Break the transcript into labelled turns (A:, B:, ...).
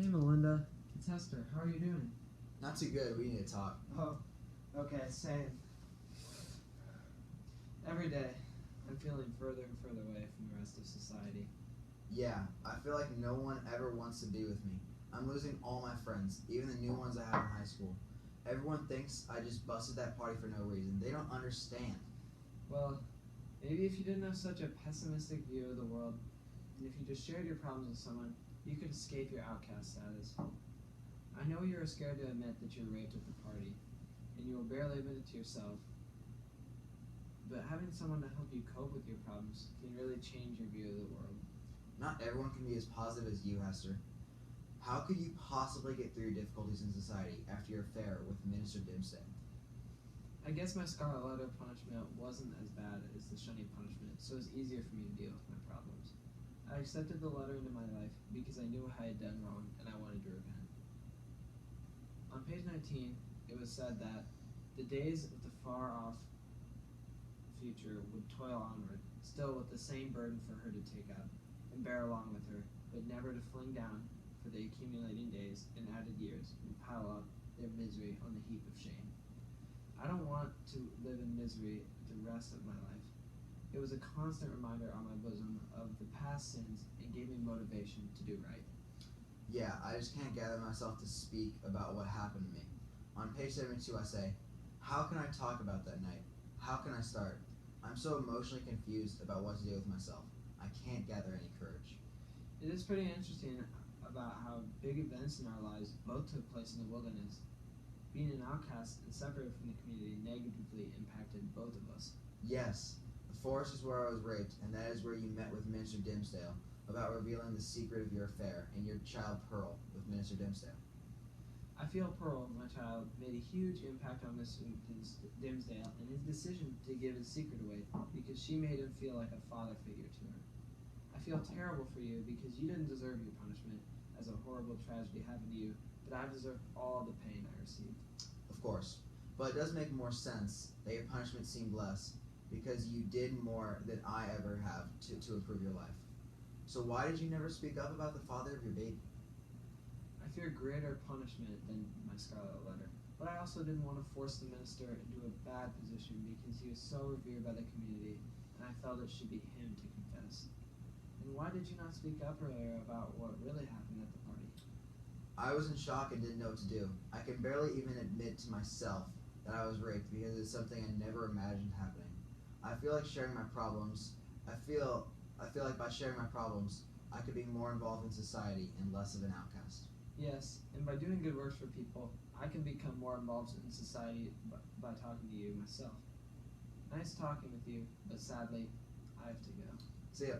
A: Hey Melinda, it's Hester. How are you doing?
B: Not too good. We need to talk.
A: Oh, okay, same. Every day, I'm feeling further and further away from the rest of society.
B: Yeah, I feel like no one ever wants to be with me. I'm losing all my friends, even the new ones I had in high school. Everyone thinks I just busted that party for no reason. They don't understand.
A: Well, maybe if you didn't have such a pessimistic view of the world, and if you just shared your problems with someone, you could escape your outcast status. I know you were scared to admit that you were raped at the party, and you will barely admit it to yourself, but having someone to help you cope with your problems can really change your view of the world.
B: Not everyone can be as positive as you, Hester. How could you possibly get through your difficulties in society after your affair with Minister Dimsdale?
A: I guess my scarlet letter punishment wasn't as bad as the shunning punishment, so it was easier for me to deal with my problems. I accepted the letter into my life because I knew I had done wrong and I wanted to repent. On page 19, it was said that the days of the far-off future would toil onward, still with the same burden for her to take up and bear along with her, but never to fling down, for the accumulating days and added years would pile up their misery on the heap of shame. I don't want to live in misery the rest of my life. It was a constant reminder on my bosom of the past sins and gave me motivation to do right.
B: Yeah, I just can't gather myself to speak about what happened to me. On page 72, I say, how can I talk about that night? How can I start? I'm so emotionally confused about what to do with myself. I can't gather any courage.
A: It is pretty interesting about how big events in our lives both took place in the wilderness. Being an outcast and separated from the community negatively impacted both of us.
B: Yes, the forest is where I was raped, and that is where you met with Minister Dimsdale about revealing the secret of your affair and your child Pearl with Minister Dimsdale.
A: I feel Pearl, my child, made a huge impact on Mr. Dimsdale and his decision to give his secret away because she made him feel like a father figure to her. I feel terrible for you because you didn't deserve your punishment as a horrible tragedy happened to you, but I deserved all the pain I received.
B: Of course, but it does make more sense that your punishment seemed less because you did more than I ever have to improve your life. So why did you never speak up about the father of your baby?
A: I fear greater punishment than my scarlet letter, but I also didn't want to force the minister into a bad position because he was so revered by the community, and I felt it should be him to confess. And why did you not speak up earlier about what really happened at the party?
B: I was in shock and didn't know what to do. I can barely even admit to myself that I was raped because it's something I never imagined happening. I feel like sharing my problems. I feel like by sharing my problems, I could be more involved in society and less of an outcast.
A: Yes, and by doing good works for people, I can become more involved in society by talking to you myself. Nice talking with you, but sadly, I have to go.
B: See ya.